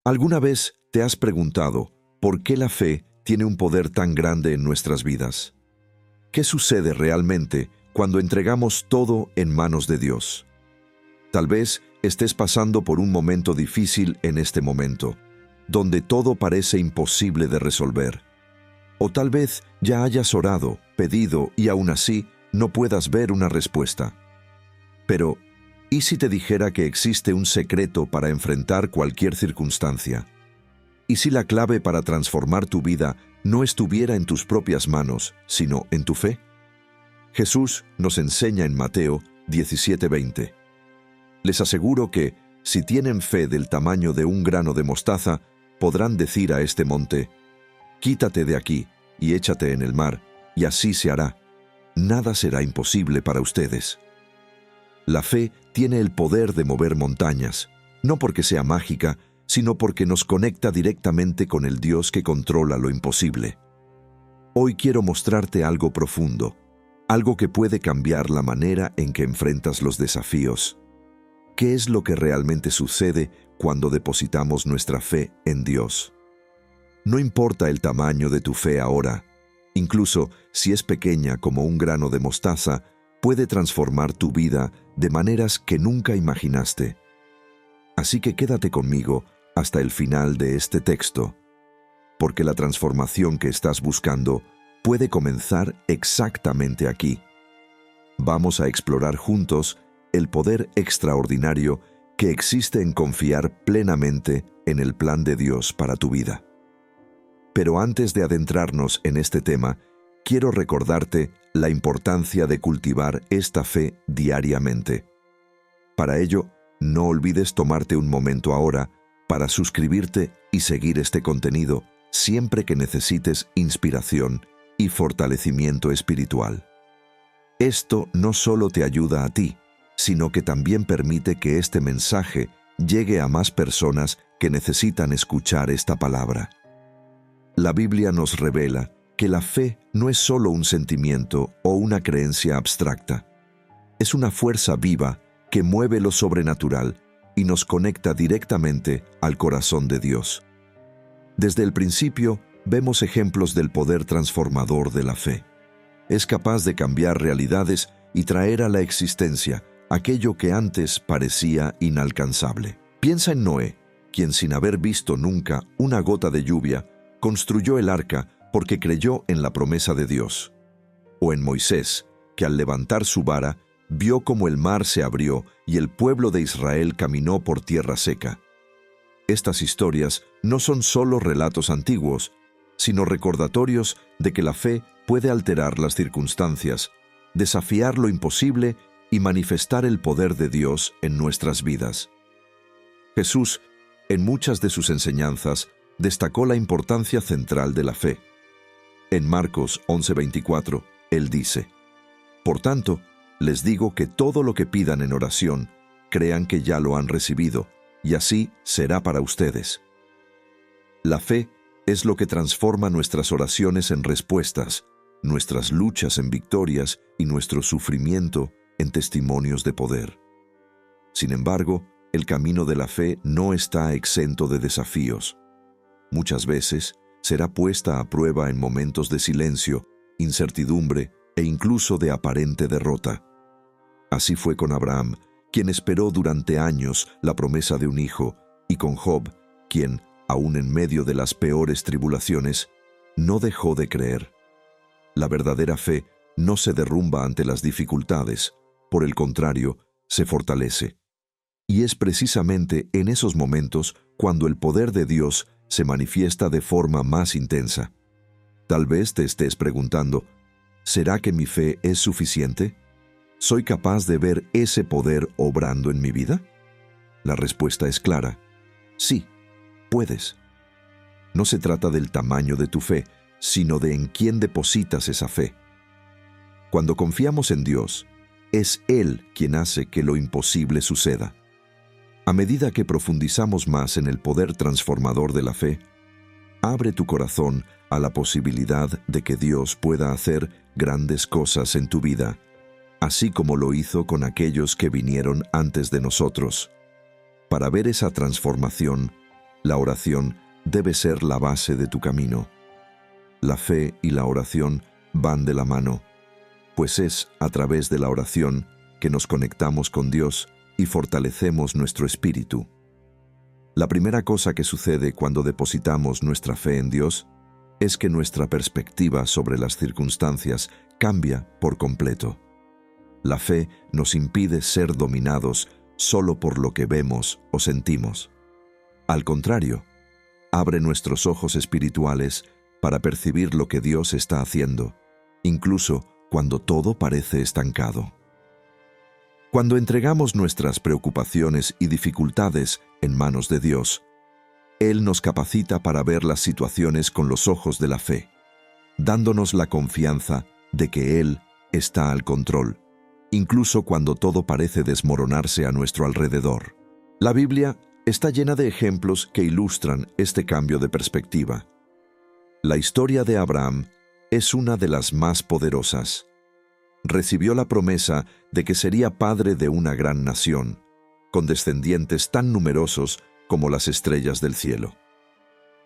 ¿Alguna vez te has preguntado por qué la fe tiene un poder tan grande en nuestras vidas? ¿Qué sucede realmente cuando entregamos todo en manos de Dios? Tal vez estés pasando por un momento difícil en este momento, donde todo parece imposible de resolver. O tal vez ya hayas orado, pedido y aún así no puedas ver una respuesta. Pero, ¿y si te dijera que existe un secreto para enfrentar cualquier circunstancia? ¿Y si la clave para transformar tu vida no estuviera en tus propias manos, sino en tu fe? Jesús nos enseña en Mateo 17:20. Les aseguro que, si tienen fe del tamaño de un grano de mostaza, podrán decir a este monte: «Quítate de aquí y échate en el mar», y así se hará. Nada será imposible para ustedes. La fe tiene el poder de mover montañas, no porque sea mágica, sino porque nos conecta directamente con el Dios que controla lo imposible. Hoy quiero mostrarte algo profundo, algo que puede cambiar la manera en que enfrentas los desafíos. ¿Qué es lo que realmente sucede cuando depositamos nuestra fe en Dios? No importa el tamaño de tu fe ahora, incluso si es pequeña como un grano de mostaza, puede transformar tu vida de maneras que nunca imaginaste. Así que quédate conmigo hasta el final de este texto, porque la transformación que estás buscando puede comenzar exactamente aquí. Vamos a explorar juntos el poder extraordinario que existe en confiar plenamente en el plan de Dios para tu vida. Pero antes de adentrarnos en este tema, quiero recordarte la importancia de cultivar esta fe diariamente. Para ello, no olvides tomarte un momento ahora para suscribirte y seguir este contenido siempre que necesites inspiración y fortalecimiento espiritual. Esto no solo te ayuda a ti, sino que también permite que este mensaje llegue a más personas que necesitan escuchar esta palabra. La Biblia nos revela que la fe no es solo un sentimiento o una creencia abstracta. Es una fuerza viva que mueve lo sobrenatural y nos conecta directamente al corazón de Dios. Desde el principio, vemos ejemplos del poder transformador de la fe. Es capaz de cambiar realidades y traer a la existencia aquello que antes parecía inalcanzable. Piensa en Noé, quien sin haber visto nunca una gota de lluvia, construyó el arca porque creyó en la promesa de Dios. O en Moisés, que al levantar su vara, vio cómo el mar se abrió y el pueblo de Israel caminó por tierra seca. Estas historias no son solo relatos antiguos, sino recordatorios de que la fe puede alterar las circunstancias, desafiar lo imposible y manifestar el poder de Dios en nuestras vidas. Jesús, en muchas de sus enseñanzas, destacó la importancia central de la fe. En Marcos 11:24, Él dice: «Por tanto, les digo que todo lo que pidan en oración, crean que ya lo han recibido, y así será para ustedes». La fe es lo que transforma nuestras oraciones en respuestas, nuestras luchas en victorias y nuestro sufrimiento en testimonios de poder. Sin embargo, el camino de la fe no está exento de desafíos. Muchas veces será puesta a prueba en momentos de silencio, incertidumbre e incluso de aparente derrota. Así fue con Abraham, quien esperó durante años la promesa de un hijo, y con Job, quien, aún en medio de las peores tribulaciones, no dejó de creer. La verdadera fe no se derrumba ante las dificultades, por el contrario, se fortalece. Y es precisamente en esos momentos cuando el poder de Dios se manifiesta de forma más intensa. Tal vez te estés preguntando: ¿será que mi fe es suficiente? ¿Soy capaz de ver ese poder obrando en mi vida? La respuesta es clara: sí, puedes. No se trata del tamaño de tu fe, sino de en quién depositas esa fe. Cuando confiamos en Dios, es Él quien hace que lo imposible suceda. A medida que profundizamos más en el poder transformador de la fe, abre tu corazón a la posibilidad de que Dios pueda hacer grandes cosas en tu vida, así como lo hizo con aquellos que vinieron antes de nosotros. Para ver esa transformación, la oración debe ser la base de tu camino. La fe y la oración van de la mano, pues es a través de la oración que nos conectamos con Dios y fortalecemos nuestro espíritu. La primera cosa que sucede cuando depositamos nuestra fe en Dios es que nuestra perspectiva sobre las circunstancias cambia por completo. La fe nos impide ser dominados solo por lo que vemos o sentimos. Al contrario, abre nuestros ojos espirituales para percibir lo que Dios está haciendo, incluso cuando todo parece estancado. Cuando entregamos nuestras preocupaciones y dificultades en manos de Dios, Él nos capacita para ver las situaciones con los ojos de la fe, dándonos la confianza de que Él está al control, incluso cuando todo parece desmoronarse a nuestro alrededor. La Biblia está llena de ejemplos que ilustran este cambio de perspectiva. La historia de Abraham es una de las más poderosas. Recibió la promesa de que sería padre de una gran nación, con descendientes tan numerosos como las estrellas del cielo.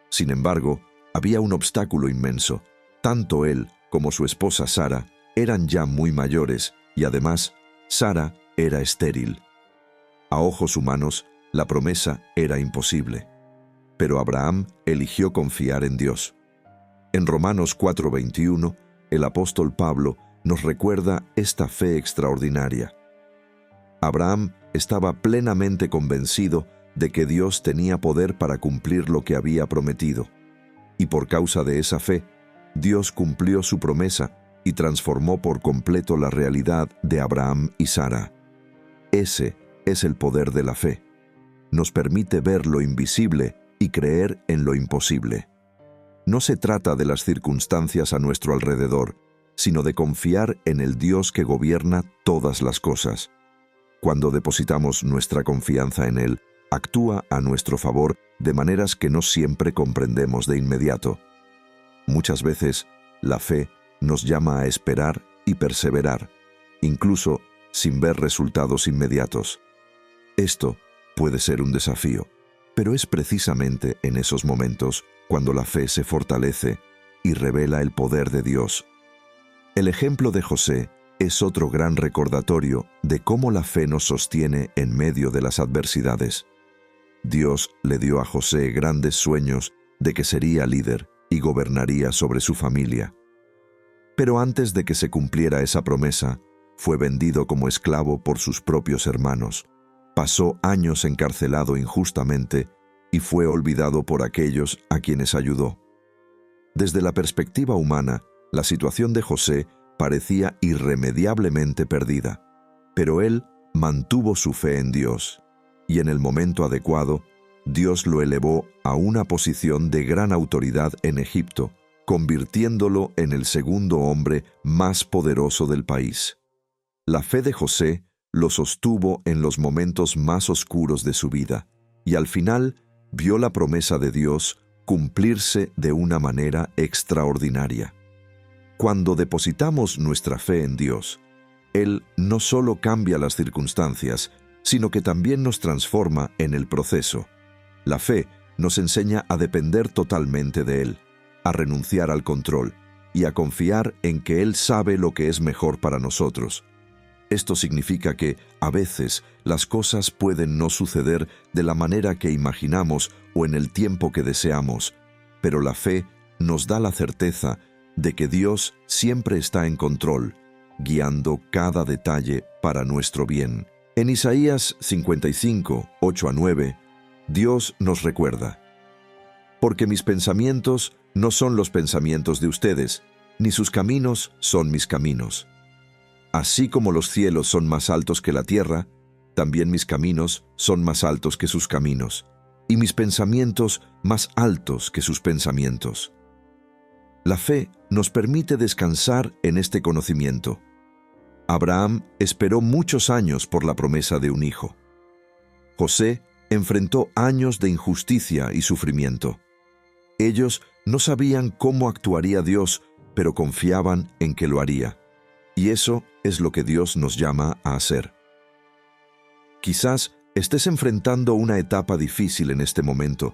Sin embargo, había un obstáculo inmenso. Tanto él como su esposa Sara eran ya muy mayores y además, Sara era estéril. A ojos humanos, la promesa era imposible. Pero Abraham eligió confiar en Dios. En Romanos 4:21, el apóstol Pablo nos recuerda esta fe extraordinaria. Abraham estaba plenamente convencido de que Dios tenía poder para cumplir lo que había prometido. Y por causa de esa fe, Dios cumplió su promesa y transformó por completo la realidad de Abraham y Sara. Ese es el poder de la fe. Nos permite ver lo invisible y creer en lo imposible. No se trata de las circunstancias a nuestro alrededor, sino de confiar en el Dios que gobierna todas las cosas. Cuando depositamos nuestra confianza en Él, actúa a nuestro favor de maneras que no siempre comprendemos de inmediato. Muchas veces, la fe nos llama a esperar y perseverar, incluso sin ver resultados inmediatos. Esto puede ser un desafío, pero es precisamente en esos momentos cuando la fe se fortalece y revela el poder de Dios. El ejemplo de José es otro gran recordatorio de cómo la fe nos sostiene en medio de las adversidades. Dios le dio a José grandes sueños de que sería líder y gobernaría sobre su familia. Pero antes de que se cumpliera esa promesa, fue vendido como esclavo por sus propios hermanos. Pasó años encarcelado injustamente y fue olvidado por aquellos a quienes ayudó. Desde la perspectiva humana, la situación de José parecía irremediablemente perdida, pero él mantuvo su fe en Dios, y en el momento adecuado, Dios lo elevó a una posición de gran autoridad en Egipto, convirtiéndolo en el segundo hombre más poderoso del país. La fe de José lo sostuvo en los momentos más oscuros de su vida, y al final vio la promesa de Dios cumplirse de una manera extraordinaria. Cuando depositamos nuestra fe en Dios, Él no solo cambia las circunstancias, sino que también nos transforma en el proceso. La fe nos enseña a depender totalmente de Él, a renunciar al control y a confiar en que Él sabe lo que es mejor para nosotros. Esto significa que, a veces, las cosas pueden no suceder de la manera que imaginamos o en el tiempo que deseamos, pero la fe nos da la certeza de que Dios siempre está en control, guiando cada detalle para nuestro bien. En Isaías 55, 8-9, Dios nos recuerda: «Porque mis pensamientos no son los pensamientos de ustedes, ni sus caminos son mis caminos. Así como los cielos son más altos que la tierra, también mis caminos son más altos que sus caminos, y mis pensamientos más altos que sus pensamientos». La fe nos permite descansar en este conocimiento. Abraham esperó muchos años por la promesa de un hijo. José enfrentó años de injusticia y sufrimiento. Ellos no sabían cómo actuaría Dios, pero confiaban en que lo haría. Y eso es lo que Dios nos llama a hacer. Quizás estés enfrentando una etapa difícil en este momento,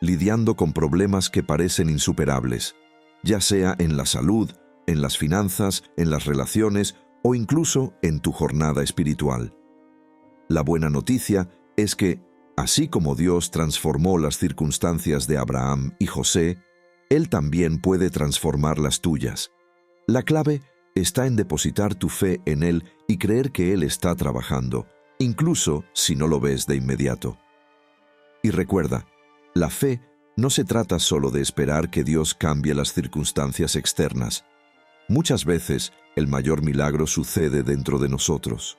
lidiando con problemas que parecen insuperables, ya sea en la salud, en las finanzas, en las relaciones o incluso en tu jornada espiritual. La buena noticia es que, así como Dios transformó las circunstancias de Abraham y José, Él también puede transformar las tuyas. La clave está en depositar tu fe en Él y creer que Él está trabajando, incluso si no lo ves de inmediato. Y recuerda, la fe no se trata solo de esperar que Dios cambie las circunstancias externas. Muchas veces, el mayor milagro sucede dentro de nosotros.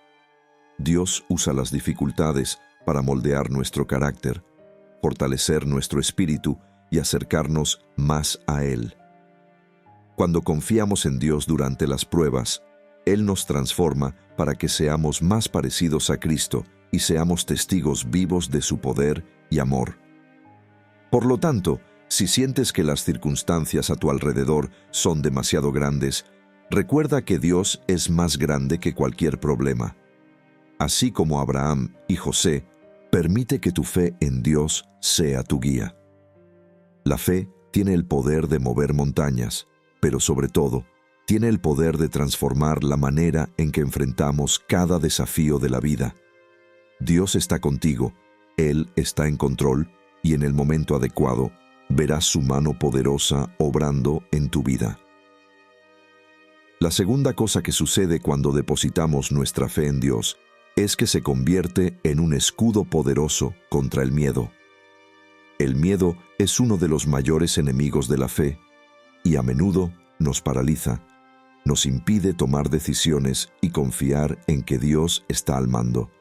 Dios usa las dificultades para moldear nuestro carácter, fortalecer nuestro espíritu y acercarnos más a Él. Cuando confiamos en Dios durante las pruebas, Él nos transforma para que seamos más parecidos a Cristo y seamos testigos vivos de su poder y amor. Por lo tanto, si sientes que las circunstancias a tu alrededor son demasiado grandes, recuerda que Dios es más grande que cualquier problema. Así como Abraham y José, permite que tu fe en Dios sea tu guía. La fe tiene el poder de mover montañas, pero sobre todo, tiene el poder de transformar la manera en que enfrentamos cada desafío de la vida. Dios está contigo, Él está en control y en el momento adecuado verás su mano poderosa obrando en tu vida. La segunda cosa que sucede cuando depositamos nuestra fe en Dios es que se convierte en un escudo poderoso contra el miedo. El miedo es uno de los mayores enemigos de la fe y a menudo nos paraliza, nos impide tomar decisiones y confiar en que Dios está al mando.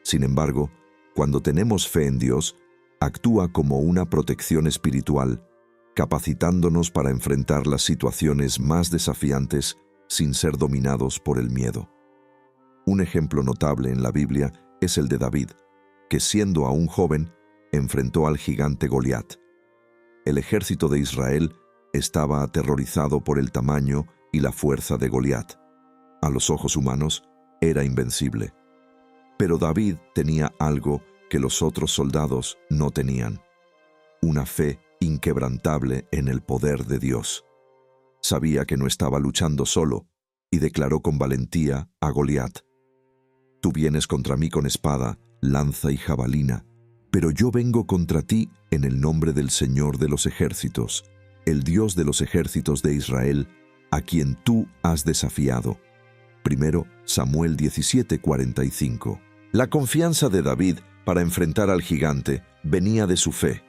Sin embargo, cuando tenemos fe en Dios, actúa como una protección espiritual, capacitándonos para enfrentar las situaciones más desafiantes sin ser dominados por el miedo. Un ejemplo notable en la Biblia es el de David, que siendo aún joven, enfrentó al gigante Goliat. El ejército de Israel estaba aterrorizado por el tamaño y la fuerza de Goliat. A los ojos humanos, era invencible. Pero David tenía algo que los otros soldados no tenían: una fe inquebrantable en el poder de Dios. Sabía que no estaba luchando solo y declaró con valentía a Goliat: «Tú vienes contra mí con espada, lanza y jabalina, pero yo vengo contra ti en el nombre del Señor de los ejércitos, el Dios de los ejércitos de Israel, a quien tú has desafiado». 1 Samuel 17:45. La confianza de David para enfrentar al gigante venía de su fe,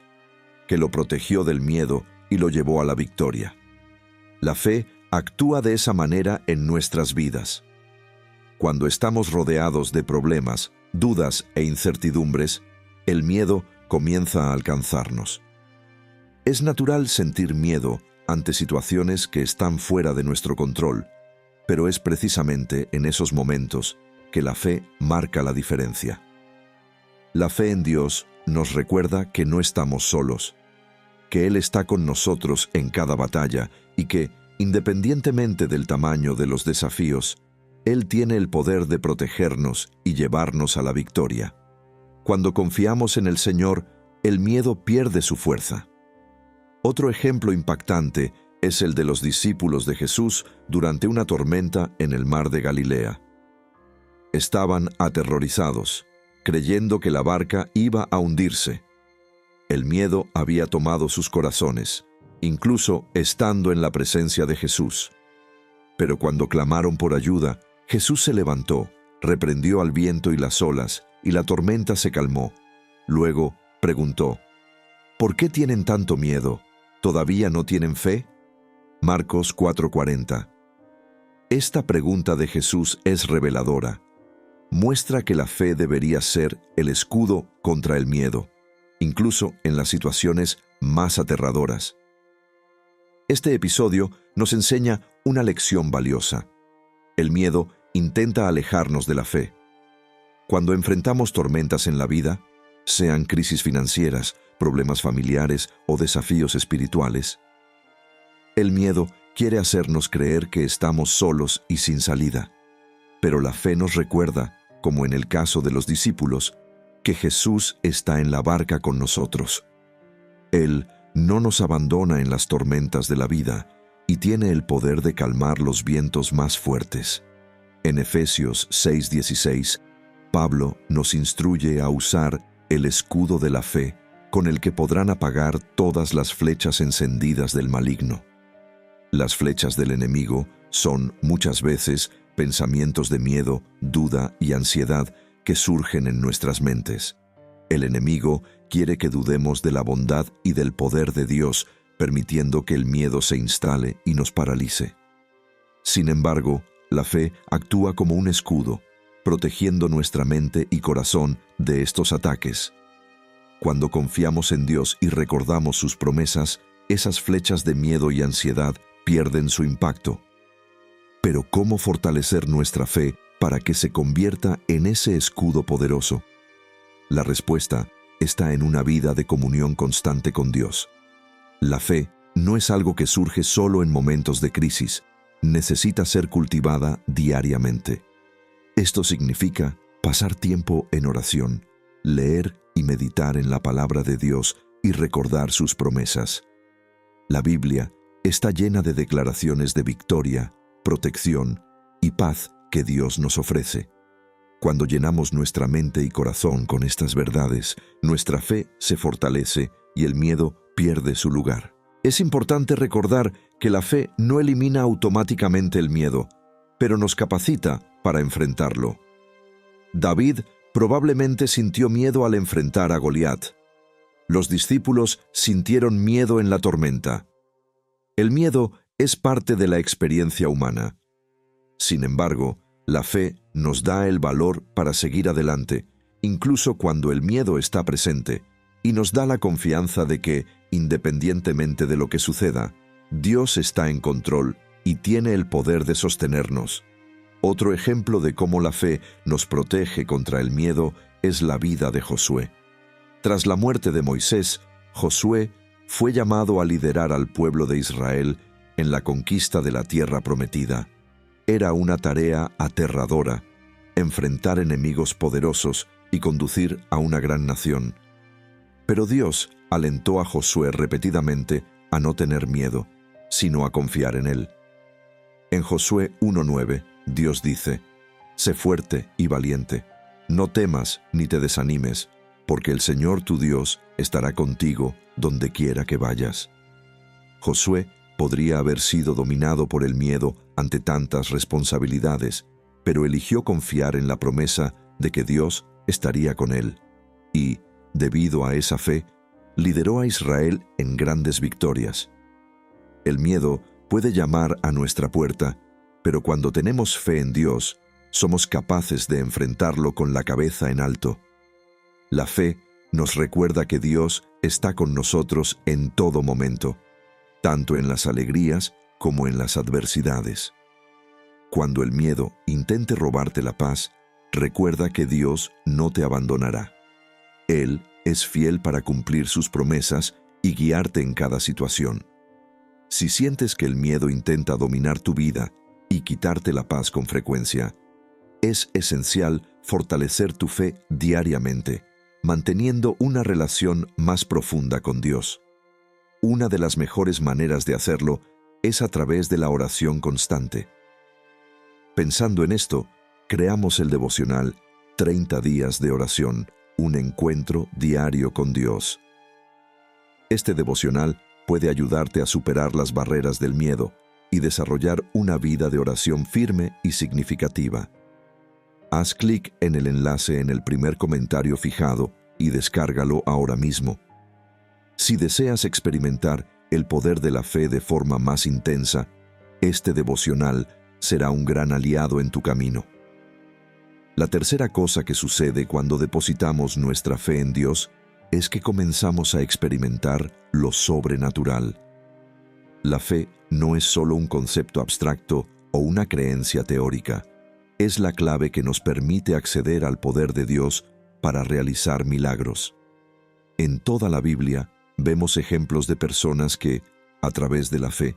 que lo protegió del miedo y lo llevó a la victoria. La fe actúa de esa manera en nuestras vidas. Cuando estamos rodeados de problemas, dudas e incertidumbres, el miedo comienza a alcanzarnos. Es natural sentir miedo ante situaciones que están fuera de nuestro control, pero es precisamente en esos momentos que la fe marca la diferencia. La fe en Dios nos recuerda que no estamos solos, que Él está con nosotros en cada batalla y que, independientemente del tamaño de los desafíos, Él tiene el poder de protegernos y llevarnos a la victoria. Cuando confiamos en el Señor, el miedo pierde su fuerza. Otro ejemplo impactante es el de los discípulos de Jesús durante una tormenta en el mar de Galilea. Estaban aterrorizados, creyendo que la barca iba a hundirse. El miedo había tomado sus corazones, incluso estando en la presencia de Jesús. Pero cuando clamaron por ayuda, Jesús se levantó, reprendió al viento y las olas, y la tormenta se calmó. Luego preguntó: ¿por qué tienen tanto miedo? ¿Todavía no tienen fe? Marcos 4:40. Esta pregunta de Jesús es reveladora. Muestra que la fe debería ser el escudo contra el miedo, incluso en las situaciones más aterradoras. Este episodio nos enseña una lección valiosa. El miedo intenta alejarnos de la fe. Cuando enfrentamos tormentas en la vida, sean crisis financieras, problemas familiares o desafíos espirituales, el miedo quiere hacernos creer que estamos solos y sin salida. Pero la fe nos recuerda, como en el caso de los discípulos, que Jesús está en la barca con nosotros. Él no nos abandona en las tormentas de la vida y tiene el poder de calmar los vientos más fuertes. En Efesios 6:16, Pablo nos instruye a usar el escudo de la fe, con el que podrán apagar todas las flechas encendidas del maligno. Las flechas del enemigo son, muchas veces, pensamientos de miedo, duda y ansiedad que surgen en nuestras mentes. El enemigo quiere que dudemos de la bondad y del poder de Dios, permitiendo que el miedo se instale y nos paralice. Sin embargo, la fe actúa como un escudo, protegiendo nuestra mente y corazón de estos ataques. Cuando confiamos en Dios y recordamos sus promesas, esas flechas de miedo y ansiedad pierden su impacto. Pero ¿cómo fortalecer nuestra fe para que se convierta en ese escudo poderoso? La respuesta está en una vida de comunión constante con Dios. La fe no es algo que surge solo en momentos de crisis, necesita ser cultivada diariamente. Esto significa pasar tiempo en oración, leer y meditar en la palabra de Dios y recordar sus promesas. La Biblia está llena de declaraciones de victoria, protección y paz que Dios nos ofrece. Cuando llenamos nuestra mente y corazón con estas verdades, nuestra fe se fortalece y el miedo pierde su lugar. Es importante recordar que la fe no elimina automáticamente el miedo, pero nos capacita para enfrentarlo. David probablemente sintió miedo al enfrentar a Goliat. Los discípulos sintieron miedo en la tormenta. El miedo es parte de la experiencia humana. Sin embargo, la fe nos da el valor para seguir adelante, incluso cuando el miedo está presente, y nos da la confianza de que, independientemente de lo que suceda, Dios está en control y tiene el poder de sostenernos. Otro ejemplo de cómo la fe nos protege contra el miedo es la vida de Josué. Tras la muerte de Moisés, Josué fue llamado a liderar al pueblo de Israel en la conquista de la tierra prometida. Era una tarea aterradora, enfrentar enemigos poderosos y conducir a una gran nación. Pero Dios alentó a Josué repetidamente a no tener miedo, sino a confiar en Él. En Josué 1:9, Dios dice: «Sé fuerte y valiente, no temas ni te desanimes, porque el Señor tu Dios estará contigo donde quiera que vayas». Josué podría haber sido dominado por el miedo ante tantas responsabilidades, pero eligió confiar en la promesa de que Dios estaría con él. Y, debido a esa fe, lideró a Israel en grandes victorias. El miedo puede llamar a nuestra puerta, pero cuando tenemos fe en Dios, somos capaces de enfrentarlo con la cabeza en alto. La fe nos recuerda que Dios está con nosotros en todo momento, tanto en las alegrías como en las adversidades. Cuando el miedo intente robarte la paz, recuerda que Dios no te abandonará. Él es fiel para cumplir sus promesas y guiarte en cada situación. Si sientes que el miedo intenta dominar tu vida y quitarte la paz con frecuencia, es esencial fortalecer tu fe diariamente, manteniendo una relación más profunda con Dios. Una de las mejores maneras de hacerlo es a través de la oración constante. Pensando en esto, creamos el devocional 30 días de oración, un encuentro diario con Dios. Este devocional puede ayudarte a superar las barreras del miedo y desarrollar una vida de oración firme y significativa. Haz clic en el enlace en el primer comentario fijado y descárgalo ahora mismo. Si deseas experimentar el poder de la fe de forma más intensa, este devocional será un gran aliado en tu camino. La tercera cosa que sucede cuando depositamos nuestra fe en Dios es que comenzamos a experimentar lo sobrenatural. La fe no es solo un concepto abstracto o una creencia teórica. Es la clave que nos permite acceder al poder de Dios para realizar milagros. En toda la Biblia vemos ejemplos de personas que, a través de la fe,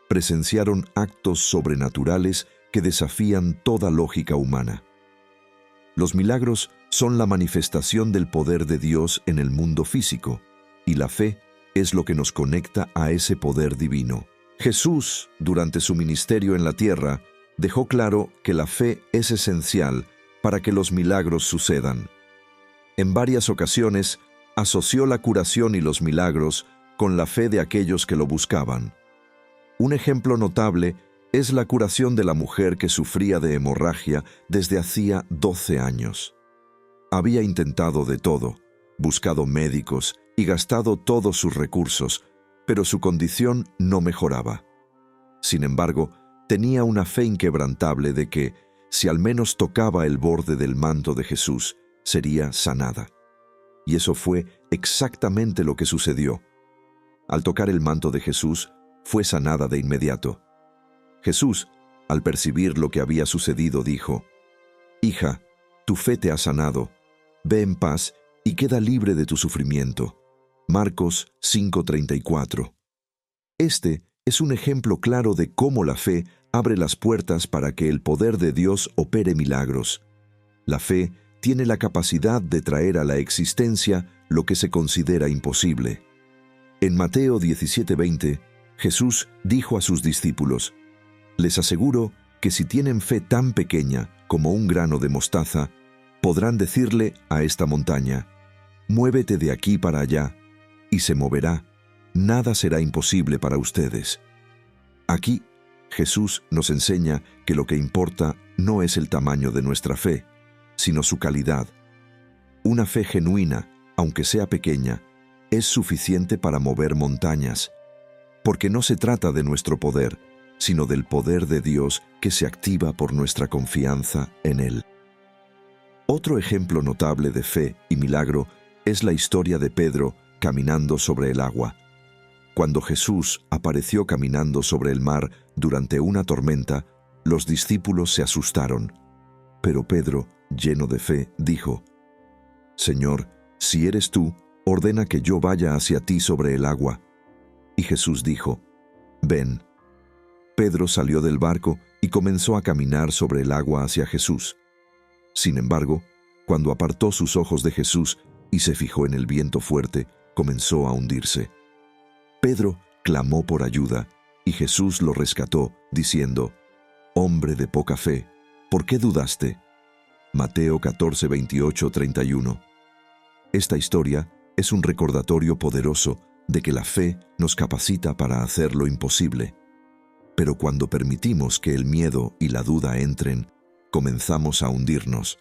presenciaron actos sobrenaturales que desafían toda lógica humana. Los milagros son la manifestación del poder de Dios en el mundo físico, y la fe es lo que nos conecta a ese poder divino. Jesús, durante su ministerio en la tierra, dejó claro que la fe es esencial para que los milagros sucedan. En varias ocasiones, asoció la curación y los milagros con la fe de aquellos que lo buscaban. Un ejemplo notable es la curación de la mujer que sufría de hemorragia desde hacía 12 años. Había intentado de todo, buscado médicos y gastado todos sus recursos, pero su condición no mejoraba. Sin embargo, tenía una fe inquebrantable de que, si al menos tocaba el borde del manto de Jesús, sería sanada. Y eso fue exactamente lo que sucedió. Al tocar el manto de Jesús, fue sanada de inmediato. Jesús, al percibir lo que había sucedido, dijo: «Hija, tu fe te ha sanado. Ve en paz y queda libre de tu sufrimiento». Marcos 5:34. Este es un ejemplo claro de cómo la fe abre las puertas para que el poder de Dios opere milagros. La fe tiene la capacidad de traer a la existencia lo que se considera imposible. En Mateo 17:20, Jesús dijo a sus discípulos: «Les aseguro que si tienen fe tan pequeña como un grano de mostaza, podrán decirle a esta montaña: muévete de aquí para allá, y se moverá. Nada será imposible para ustedes». Aquí, Jesús nos enseña que lo que importa no es el tamaño de nuestra fe, sino su calidad. Una fe genuina, aunque sea pequeña, es suficiente para mover montañas, porque no se trata de nuestro poder, sino del poder de Dios que se activa por nuestra confianza en Él. Otro ejemplo notable de fe y milagro es la historia de Pedro caminando sobre el agua. Cuando Jesús apareció caminando sobre el mar durante una tormenta, los discípulos se asustaron. Pero Pedro, lleno de fe, dijo: «Señor, si eres tú, ordena que yo vaya hacia ti sobre el agua». Y Jesús dijo: «Ven». Pedro salió del barco y comenzó a caminar sobre el agua hacia Jesús. Sin embargo, cuando apartó sus ojos de Jesús y se fijó en el viento fuerte, comenzó a hundirse. Pedro clamó por ayuda y Jesús lo rescató, diciendo: «Hombre de poca fe, ¿por qué dudaste?». Mateo 14:28-31. Esta historia es un recordatorio poderoso de que la fe nos capacita para hacer lo imposible. Pero cuando permitimos que el miedo y la duda entren, comenzamos a hundirnos.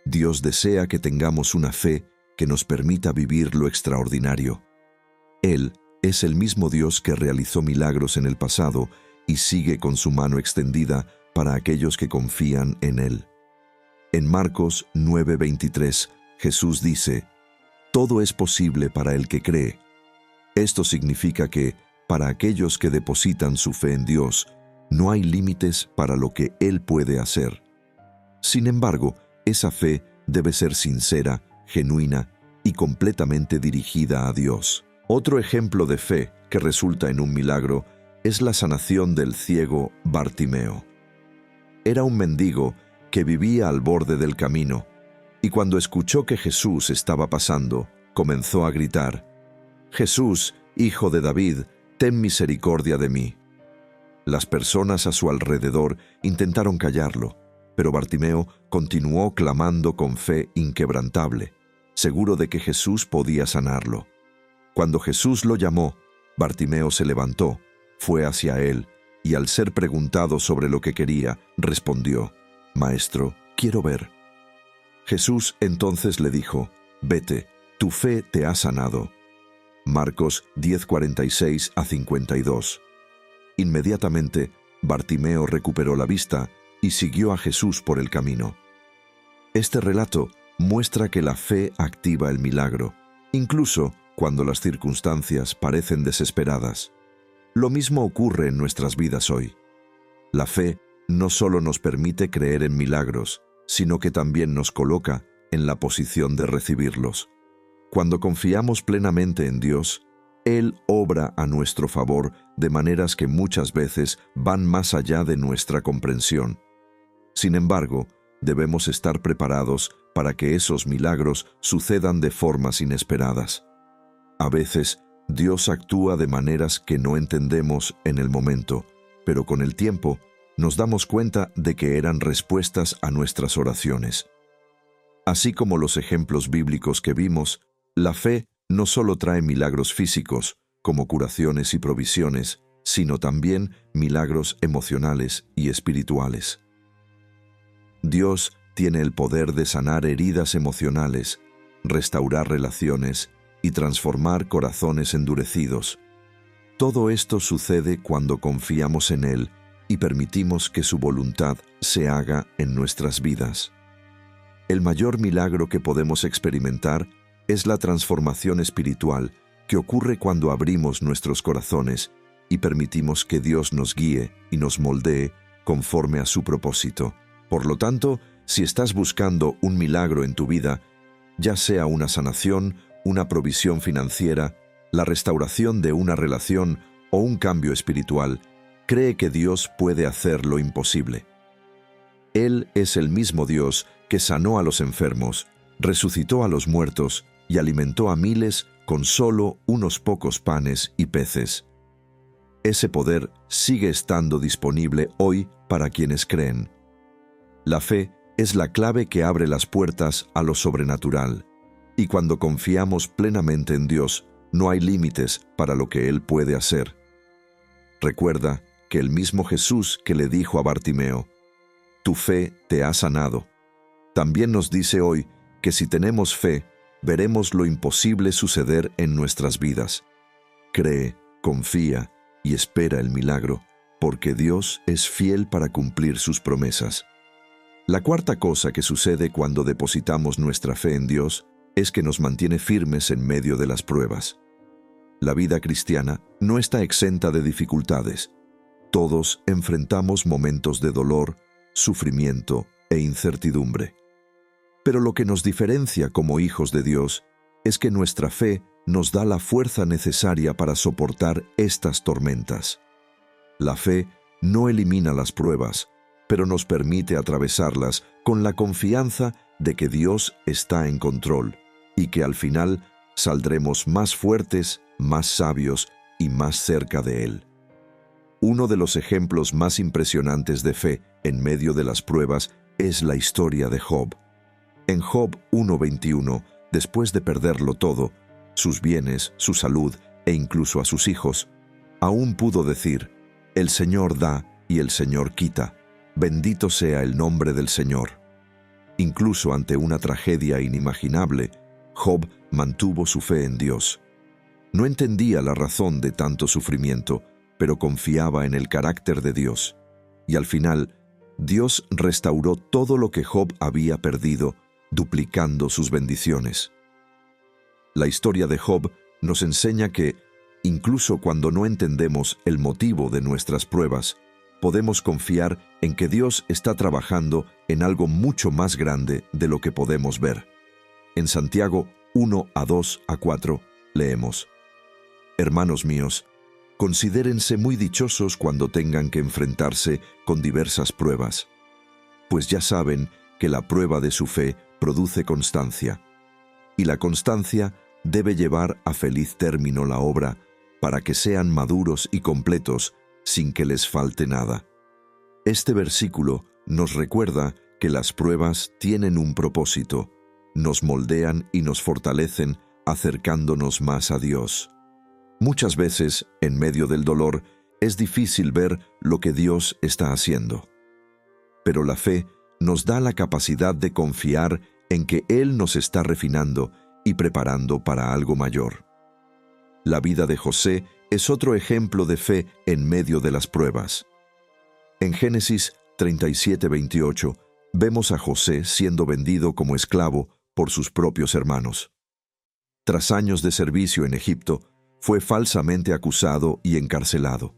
Dios desea que tengamos una fe que nos permita vivir lo extraordinario. Él es el mismo Dios que realizó milagros en el pasado y sigue con su mano extendida para aquellos que confían en Él. En Marcos 9:23, Jesús dice: «Todo es posible para el que cree». Esto significa que, para aquellos que depositan su fe en Dios, no hay límites para lo que Él puede hacer. Sin embargo, esa fe debe ser sincera, genuina y completamente dirigida a Dios. Otro ejemplo de fe que resulta en un milagro es la sanación del ciego Bartimeo. Era un mendigo que vivía al borde del camino, y cuando escuchó que Jesús estaba pasando, comenzó a gritar: «Jesús, Hijo de David, ten misericordia de mí». Las personas a su alrededor intentaron callarlo, pero Bartimeo continuó clamando con fe inquebrantable, seguro de que Jesús podía sanarlo. Cuando Jesús lo llamó, Bartimeo se levantó, fue hacia él, y al ser preguntado sobre lo que quería, respondió: «Maestro, quiero ver». Jesús entonces le dijo: «Vete, tu fe te ha sanado». Marcos 10:46-52. Inmediatamente, Bartimeo recuperó la vista y siguió a Jesús por el camino. Este relato muestra que la fe activa el milagro, incluso cuando las circunstancias parecen desesperadas. Lo mismo ocurre en nuestras vidas hoy. La fe no solo nos permite creer en milagros, sino que también nos coloca en la posición de recibirlos. Cuando confiamos plenamente en Dios, Él obra a nuestro favor de maneras que muchas veces van más allá de nuestra comprensión. Sin embargo, debemos estar preparados para que esos milagros sucedan de formas inesperadas. A veces, Dios actúa de maneras que no entendemos en el momento, pero con el tiempo nos damos cuenta de que eran respuestas a nuestras oraciones. Así como los ejemplos bíblicos que vimos, la fe no solo trae milagros físicos, como curaciones y provisiones, sino también milagros emocionales y espirituales. Dios tiene el poder de sanar heridas emocionales, restaurar relaciones y transformar corazones endurecidos. Todo esto sucede cuando confiamos en Él y permitimos que su voluntad se haga en nuestras vidas. El mayor milagro que podemos experimentar es la transformación espiritual que ocurre cuando abrimos nuestros corazones y permitimos que Dios nos guíe y nos moldee conforme a su propósito. Por lo tanto, si estás buscando un milagro en tu vida, ya sea una sanación, una provisión financiera, la restauración de una relación o un cambio espiritual, cree que Dios puede hacer lo imposible. Él es el mismo Dios que sanó a los enfermos, resucitó a los muertos y alimentó a miles con solo unos pocos panes y peces. Ese poder sigue estando disponible hoy para quienes creen. La fe es la clave que abre las puertas a lo sobrenatural, y cuando confiamos plenamente en Dios, no hay límites para lo que Él puede hacer. Recuerda que el mismo Jesús que le dijo a Bartimeo, «Tu fe te ha sanado», también nos dice hoy que si tenemos fe, veremos lo imposible suceder en nuestras vidas. Cree, confía y espera el milagro, porque Dios es fiel para cumplir sus promesas. La cuarta cosa que sucede cuando depositamos nuestra fe en Dios es que nos mantiene firmes en medio de las pruebas. La vida cristiana no está exenta de dificultades. Todos enfrentamos momentos de dolor, sufrimiento e incertidumbre. Pero lo que nos diferencia como hijos de Dios es que nuestra fe nos da la fuerza necesaria para soportar estas tormentas. La fe no elimina las pruebas, pero nos permite atravesarlas con la confianza de que Dios está en control y que al final saldremos más fuertes, más sabios y más cerca de Él. Uno de los ejemplos más impresionantes de fe en medio de las pruebas es la historia de Job. En Job 1:21, después de perderlo todo, sus bienes, su salud e incluso a sus hijos, aún pudo decir, «El Señor da y el Señor quita, bendito sea el nombre del Señor». Incluso ante una tragedia inimaginable, Job mantuvo su fe en Dios. No entendía la razón de tanto sufrimiento, pero confiaba en el carácter de Dios. Y al final, Dios restauró todo lo que Job había perdido, duplicando sus bendiciones. La historia de Job nos enseña que, incluso cuando no entendemos el motivo de nuestras pruebas, podemos confiar en que Dios está trabajando en algo mucho más grande de lo que podemos ver. En Santiago 1:2-4 leemos, «Hermanos míos, considérense muy dichosos cuando tengan que enfrentarse con diversas pruebas, pues ya saben que la prueba de su fe produce constancia, y la constancia debe llevar a feliz término la obra para que sean maduros y completos sin que les falte nada». Este versículo nos recuerda que las pruebas tienen un propósito, nos moldean y nos fortalecen acercándonos más a Dios. Muchas veces, en medio del dolor, es difícil ver lo que Dios está haciendo. Pero la fe nos da la capacidad de confiar en que Él nos está refinando y preparando para algo mayor. La vida de José es otro ejemplo de fe en medio de las pruebas. En Génesis 37:28 vemos a José siendo vendido como esclavo por sus propios hermanos. Tras años de servicio en Egipto, fue falsamente acusado y encarcelado.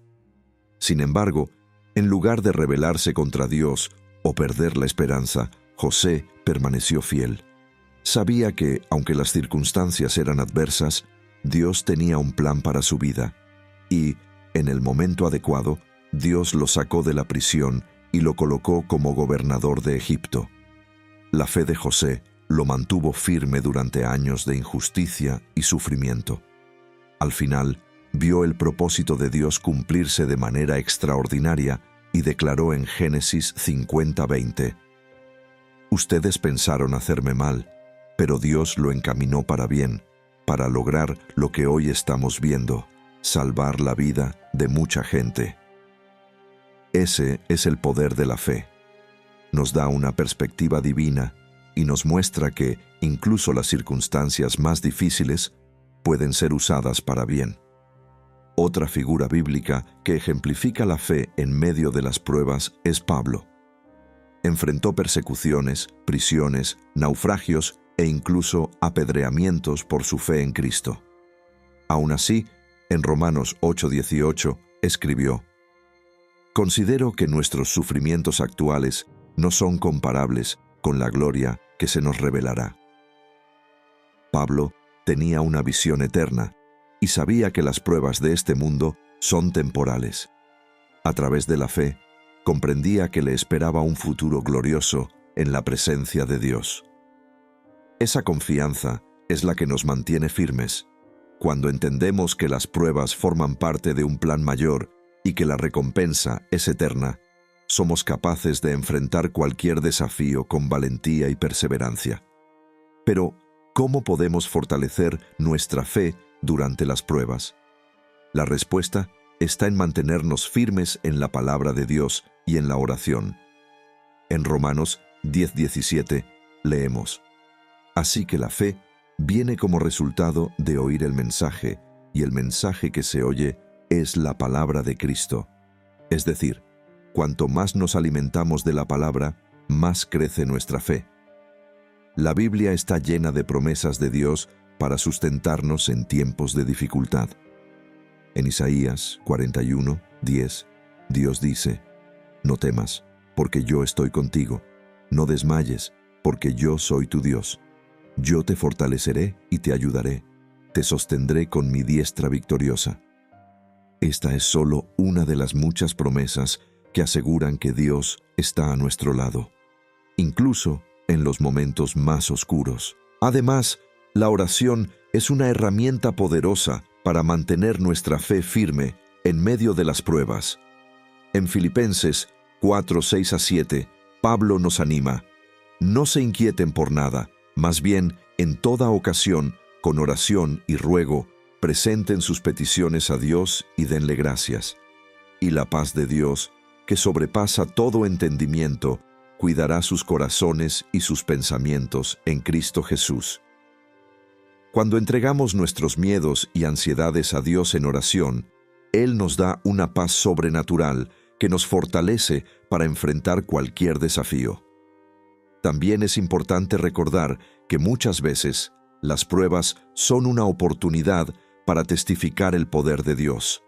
Sin embargo, en lugar de rebelarse contra Dios o perder la esperanza, José permaneció fiel. Sabía que, aunque las circunstancias eran adversas, Dios tenía un plan para su vida, y, en el momento adecuado, Dios lo sacó de la prisión y lo colocó como gobernador de Egipto. La fe de José lo mantuvo firme durante años de injusticia y sufrimiento. Al final, vio el propósito de Dios cumplirse de manera extraordinaria y declaró en Génesis 50:20: «Ustedes pensaron hacerme mal, pero Dios lo encaminó para bien, para lograr lo que hoy estamos viendo, salvar la vida de mucha gente». Ese es el poder de la fe. Nos da una perspectiva divina y nos muestra que incluso las circunstancias más difíciles pueden ser usadas para bien. Otra figura bíblica que ejemplifica la fe en medio de las pruebas es Pablo. Enfrentó persecuciones, prisiones, naufragios e incluso apedreamientos por su fe en Cristo. Aún así, en Romanos 8:18 escribió: «Considero que nuestros sufrimientos actuales no son comparables con la gloria que se nos revelará». Pablo tenía una visión eterna y sabía que las pruebas de este mundo son temporales. A través de la fe, comprendía que le esperaba un futuro glorioso en la presencia de Dios. Esa confianza es la que nos mantiene firmes. Cuando entendemos que las pruebas forman parte de un plan mayor y que la recompensa es eterna, somos capaces de enfrentar cualquier desafío con valentía y perseverancia. Pero, ¿cómo podemos fortalecer nuestra fe durante las pruebas? La respuesta está en mantenernos firmes en la palabra de Dios y en la oración. En Romanos 10:17 leemos: «Así que la fe viene como resultado de oír el mensaje, y el mensaje que se oye es la palabra de Cristo». Es decir, cuanto más nos alimentamos de la palabra, más crece nuestra fe. La Biblia está llena de promesas de Dios para sustentarnos en tiempos de dificultad. En Isaías 41:10, Dios dice: «No temas, porque yo estoy contigo. No desmayes, porque yo soy tu Dios. Yo te fortaleceré y te ayudaré. Te sostendré con mi diestra victoriosa». Esta es solo una de las muchas promesas que aseguran que Dios está a nuestro lado, incluso en los momentos más oscuros. Además, la oración es una herramienta poderosa para mantener nuestra fe firme en medio de las pruebas. En Filipenses 4:6-7, Pablo nos anima: «No se inquieten por nada, más bien, en toda ocasión, con oración y ruego, presenten sus peticiones a Dios y denle gracias. Y la paz de Dios, que sobrepasa todo entendimiento, cuidará sus corazones y sus pensamientos en Cristo Jesús». Cuando entregamos nuestros miedos y ansiedades a Dios en oración, Él nos da una paz sobrenatural que nos fortalece para enfrentar cualquier desafío. También es importante recordar que muchas veces las pruebas son una oportunidad para testificar el poder de Dios.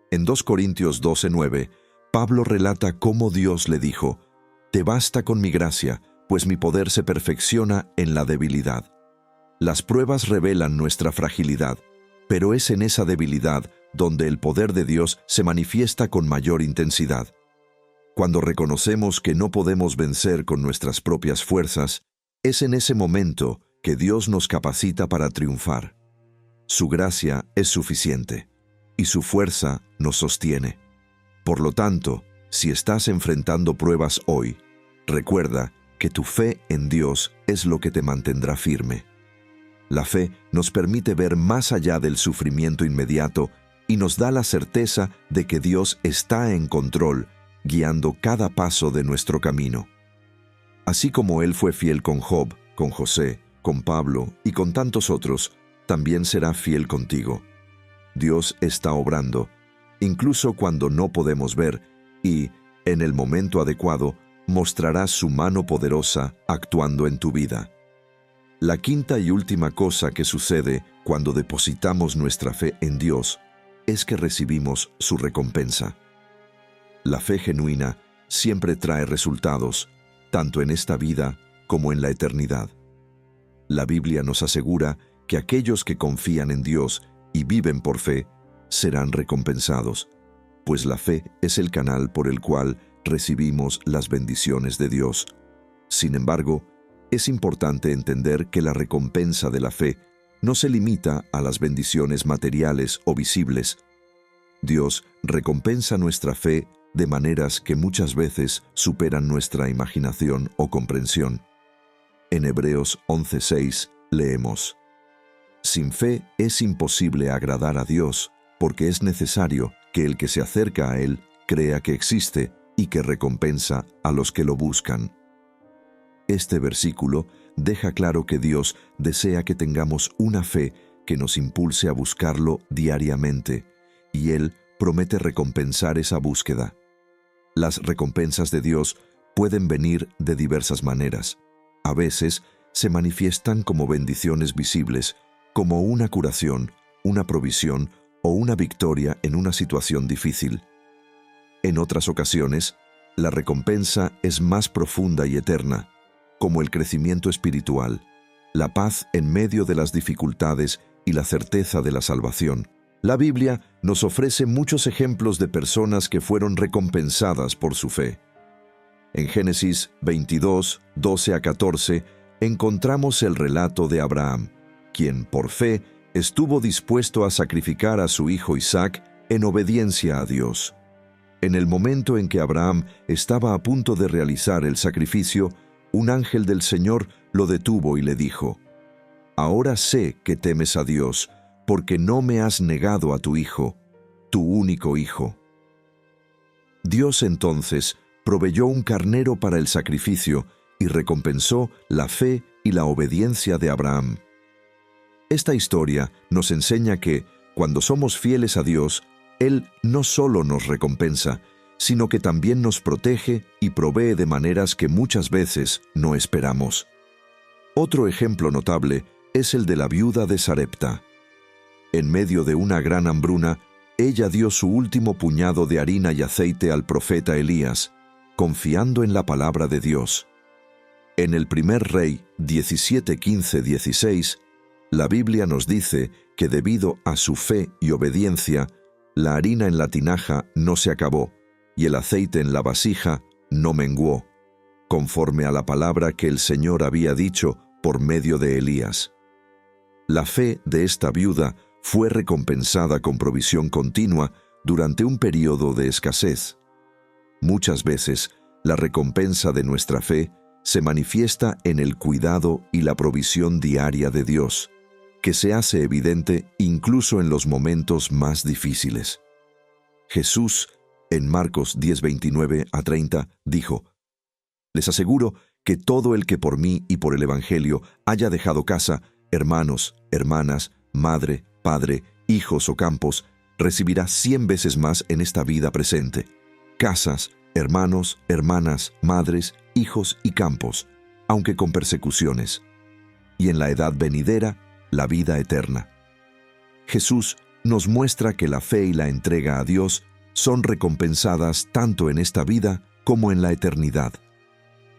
En 2 Corintios 12:9, Pablo relata cómo Dios le dijo: «Te basta con mi gracia, pues mi poder se perfecciona en la debilidad». Las pruebas revelan nuestra fragilidad, pero es en esa debilidad donde el poder de Dios se manifiesta con mayor intensidad. Cuando reconocemos que no podemos vencer con nuestras propias fuerzas, es en ese momento que Dios nos capacita para triunfar. Su gracia es suficiente, y su fuerza nos sostiene. Por lo tanto, si estás enfrentando pruebas hoy, recuerda que tu fe en Dios es lo que te mantendrá firme. La fe nos permite ver más allá del sufrimiento inmediato y nos da la certeza de que Dios está en control, guiando cada paso de nuestro camino. Así como Él fue fiel con Job, con José, con Pablo y con tantos otros, también será fiel contigo. Dios está obrando, incluso cuando no podemos ver, y, en el momento adecuado, mostrará su mano poderosa actuando en tu vida. La quinta y última cosa que sucede cuando depositamos nuestra fe en Dios es que recibimos su recompensa. La fe genuina siempre trae resultados, tanto en esta vida como en la eternidad. La Biblia nos asegura que aquellos que confían en Dios y viven por fe serán recompensados, pues la fe es el canal por el cual recibimos las bendiciones de Dios. Sin embargo, es importante entender que la recompensa de la fe no se limita a las bendiciones materiales o visibles. Dios recompensa nuestra fe de maneras que muchas veces superan nuestra imaginación o comprensión. En Hebreos 11:6 leemos: Sin fe es imposible agradar a Dios, porque es necesario que el que se acerca a Él crea que existe y que recompensa a los que lo buscan. Este versículo deja claro que Dios desea que tengamos una fe que nos impulse a buscarlo diariamente, y Él promete recompensar esa búsqueda. Las recompensas de Dios pueden venir de diversas maneras. A veces se manifiestan como bendiciones visibles, como una curación, una provisión o una victoria en una situación difícil. En otras ocasiones, la recompensa es más profunda y eterna, como el crecimiento espiritual, la paz en medio de las dificultades y la certeza de la salvación. La Biblia nos ofrece muchos ejemplos de personas que fueron recompensadas por su fe. En Génesis 22, 12 a 14, encontramos el relato de Abraham, quien, por fe, estuvo dispuesto a sacrificar a su hijo Isaac en obediencia a Dios. En el momento en que Abraham estaba a punto de realizar el sacrificio, un ángel del Señor lo detuvo y le dijo: «Ahora sé que temes a Dios, porque no me has negado a tu hijo, tu único hijo». Dios entonces proveyó un carnero para el sacrificio y recompensó la fe y la obediencia de Abraham. Esta historia nos enseña que, cuando somos fieles a Dios, Él no solo nos recompensa, sino que también nos protege y provee de maneras que muchas veces no esperamos. Otro ejemplo notable es el de la viuda de Sarepta. En medio de una gran hambruna, ella dio su último puñado de harina y aceite al profeta Elías, confiando en la palabra de Dios. En el primer Rey 17:15-16, la Biblia nos dice que debido a su fe y obediencia, la harina en la tinaja no se acabó y el aceite en la vasija no menguó, conforme a la palabra que el Señor había dicho por medio de Elías. La fe de esta viuda fue recompensada con provisión continua durante un periodo de escasez. Muchas veces, la recompensa de nuestra fe se manifiesta en el cuidado y la provisión diaria de Dios, que se hace evidente incluso en los momentos más difíciles. Jesús, en Marcos 10:29-30, dijo: «Les aseguro que todo el que por mí y por el Evangelio haya dejado casa, hermanos, hermanas, madre, padre, hijos o campos, recibirá 100 veces más en esta vida presente. Casas, hermanos, hermanas, madres, hijos y campos, aunque con persecuciones. Y en la edad venidera, la vida eterna». Jesús nos muestra que la fe y la entrega a Dios son recompensadas tanto en esta vida como en la eternidad.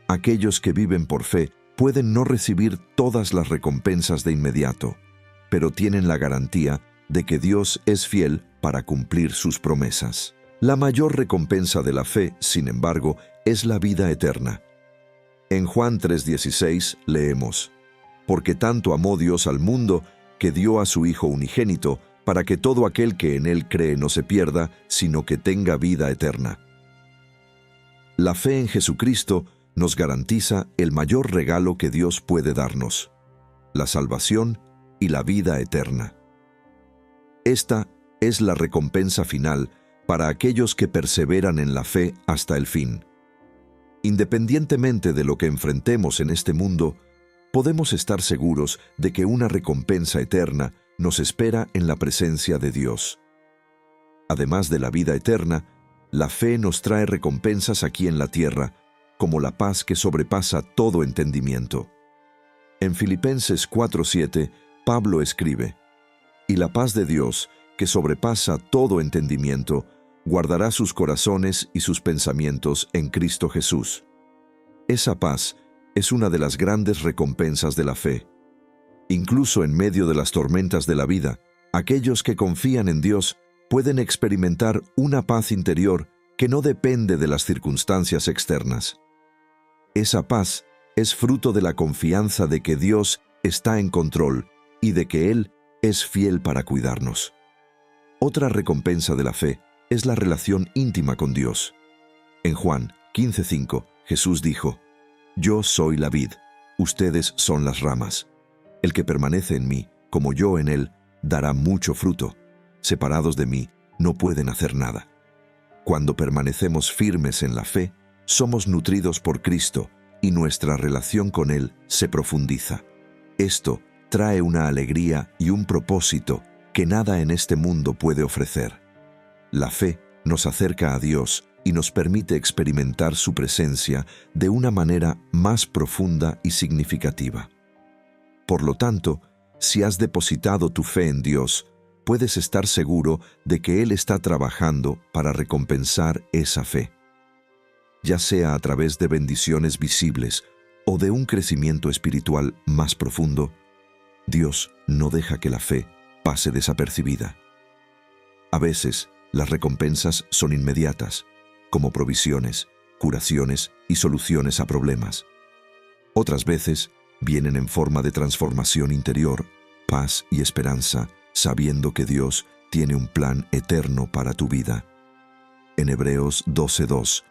Aquellos que viven por fe pueden no recibir todas las recompensas de inmediato, pero tienen la garantía de que Dios es fiel para cumplir sus promesas. La mayor recompensa de la fe, sin embargo, es la vida eterna. En Juan 3:16 leemos: «Porque tanto amó Dios al mundo, que dio a su Hijo unigénito, para que todo aquel que en Él cree no se pierda, sino que tenga vida eterna». La fe en Jesucristo nos garantiza el mayor regalo que Dios puede darnos: la salvación y la vida eterna. Esta es la recompensa final para aquellos que perseveran en la fe hasta el fin. Independientemente de lo que enfrentemos en este mundo, podemos estar seguros de que una recompensa eterna nos espera en la presencia de Dios. Además de la vida eterna, la fe nos trae recompensas aquí en la tierra, como la paz que sobrepasa todo entendimiento. En Filipenses 4:7, Pablo escribe: «Y la paz de Dios, que sobrepasa todo entendimiento, guardará sus corazones y sus pensamientos en Cristo Jesús». Esa paz es una de las grandes recompensas de la fe. Incluso en medio de las tormentas de la vida, aquellos que confían en Dios pueden experimentar una paz interior que no depende de las circunstancias externas. Esa paz es fruto de la confianza de que Dios está en control y de que Él es fiel para cuidarnos. Otra recompensa de la fe es la relación íntima con Dios. En Juan 15:5, Jesús dijo: «Yo soy la vid, ustedes son las ramas. El que permanece en mí, como yo en él, dará mucho fruto. Separados de mí, no pueden hacer nada». Cuando permanecemos firmes en la fe, somos nutridos por Cristo y nuestra relación con Él se profundiza. Esto trae una alegría y un propósito que nada en este mundo puede ofrecer. La fe nos acerca a Dios y nos permite experimentar su presencia de una manera más profunda y significativa. Por lo tanto, si has depositado tu fe en Dios, puedes estar seguro de que Él está trabajando para recompensar esa fe. Ya sea a través de bendiciones visibles o de un crecimiento espiritual más profundo, Dios no deja que la fe pase desapercibida. A veces, las recompensas son inmediatas, como provisiones, curaciones y soluciones a problemas. Otras veces, vienen en forma de transformación interior, paz y esperanza, sabiendo que Dios tiene un plan eterno para tu vida. En Hebreos 12:2,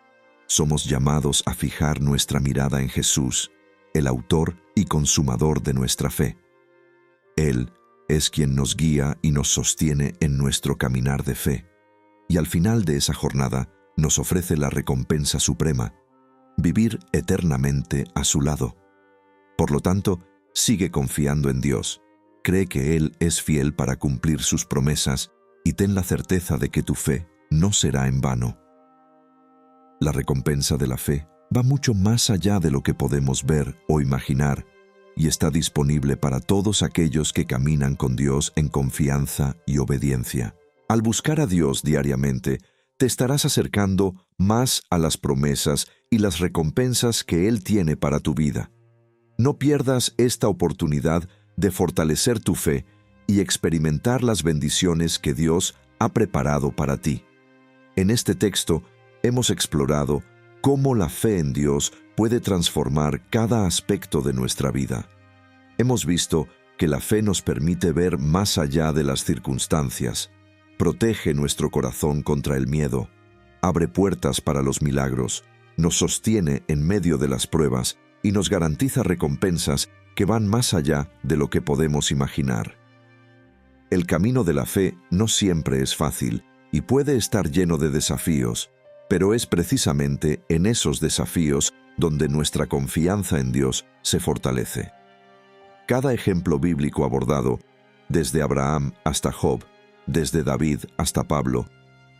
somos llamados a fijar nuestra mirada en Jesús, el autor y consumador de nuestra fe. Él es quien nos guía y nos sostiene en nuestro caminar de fe, y al final de esa jornada nos ofrece la recompensa suprema, vivir eternamente a su lado. Por lo tanto, sigue confiando en Dios, cree que Él es fiel para cumplir sus promesas y ten la certeza de que tu fe no será en vano. La recompensa de la fe va mucho más allá de lo que podemos ver o imaginar y está disponible para todos aquellos que caminan con Dios en confianza y obediencia. Al buscar a Dios diariamente, te estarás acercando más a las promesas y las recompensas que Él tiene para tu vida. No pierdas esta oportunidad de fortalecer tu fe y experimentar las bendiciones que Dios ha preparado para ti. En este texto hemos explorado cómo la fe en Dios puede transformar cada aspecto de nuestra vida. Hemos visto que la fe nos permite ver más allá de las circunstancias, protege nuestro corazón contra el miedo, abre puertas para los milagros, nos sostiene en medio de las pruebas y nos garantiza recompensas que van más allá de lo que podemos imaginar. El camino de la fe no siempre es fácil y puede estar lleno de desafíos, pero es precisamente en esos desafíos donde nuestra confianza en Dios se fortalece. Cada ejemplo bíblico abordado, desde Abraham hasta Job, desde David hasta Pablo,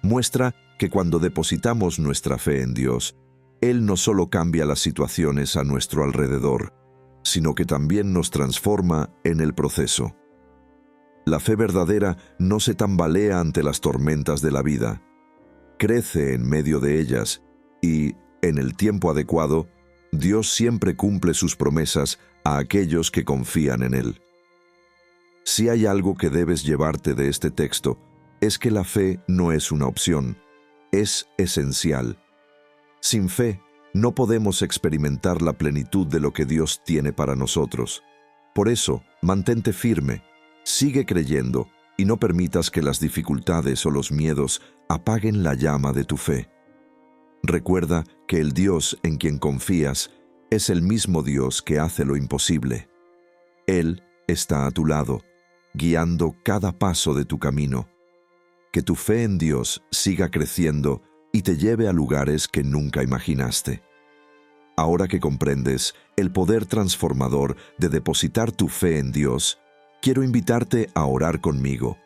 muestra que cuando depositamos nuestra fe en Dios, Él no solo cambia las situaciones a nuestro alrededor, sino que también nos transforma en el proceso. La fe verdadera no se tambalea ante las tormentas de la vida, crece en medio de ellas y, en el tiempo adecuado, Dios siempre cumple sus promesas a aquellos que confían en Él. Si hay algo que debes llevarte de este texto, es que la fe no es una opción, es esencial. Sin fe, no podemos experimentar la plenitud de lo que Dios tiene para nosotros. Por eso, mantente firme, sigue creyendo y no permitas que las dificultades o los miedos apaguen la llama de tu fe. Recuerda que el Dios en quien confías es el mismo Dios que hace lo imposible. Él está a tu lado, guiando cada paso de tu camino. Que tu fe en Dios siga creciendo y te lleve a lugares que nunca imaginaste. Ahora que comprendes el poder transformador de depositar tu fe en Dios, quiero invitarte a orar conmigo,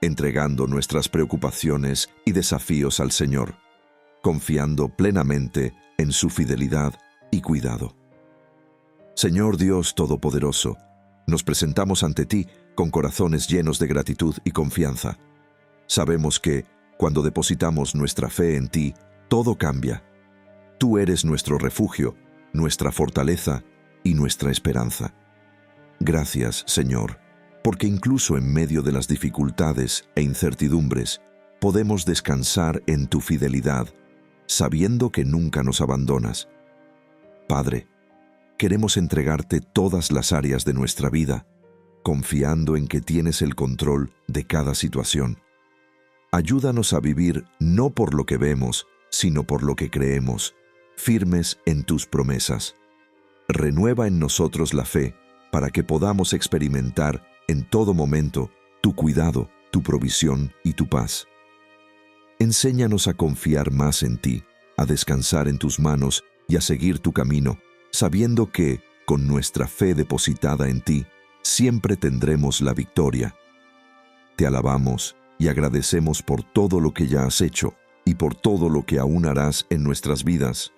entregando nuestras preocupaciones y desafíos al Señor, confiando plenamente en su fidelidad y cuidado. Señor Dios Todopoderoso, nos presentamos ante ti con corazones llenos de gratitud y confianza. Sabemos que, cuando depositamos nuestra fe en ti, todo cambia. Tú eres nuestro refugio, nuestra fortaleza y nuestra esperanza. Gracias, Señor, porque incluso en medio de las dificultades e incertidumbres, podemos descansar en tu fidelidad, sabiendo que nunca nos abandonas. Padre, queremos entregarte todas las áreas de nuestra vida, confiando en que tienes el control de cada situación. Ayúdanos a vivir no por lo que vemos, sino por lo que creemos, firmes en tus promesas. Renueva en nosotros la fe para que podamos experimentar en todo momento tu cuidado, tu provisión y tu paz. Enséñanos a confiar más en ti, a descansar en tus manos y a seguir tu camino, sabiendo que, con nuestra fe depositada en ti, siempre tendremos la victoria. Te alabamos y agradecemos por todo lo que ya has hecho y por todo lo que aún harás en nuestras vidas.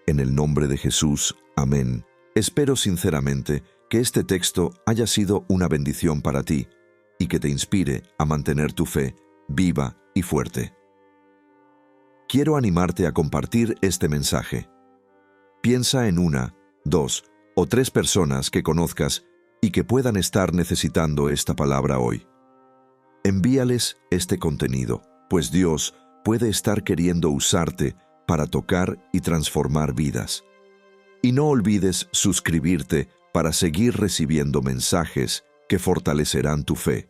En el nombre de Jesús, amén. Espero sinceramente que este texto haya sido una bendición para ti y que te inspire a mantener tu fe viva y fuerte. Quiero animarte a compartir este mensaje. Piensa en 1, 2 o 3 personas que conozcas y que puedan estar necesitando esta palabra hoy. Envíales este contenido, pues Dios puede estar queriendo usarte para tocar y transformar vidas. Y no olvides suscribirte para seguir recibiendo mensajes que fortalecerán tu fe.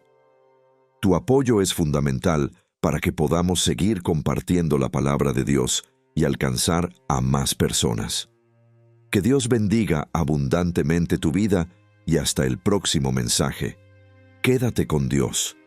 Tu apoyo es fundamental para que podamos seguir compartiendo la palabra de Dios y alcanzar a más personas. Que Dios bendiga abundantemente tu vida y hasta el próximo mensaje. Quédate con Dios.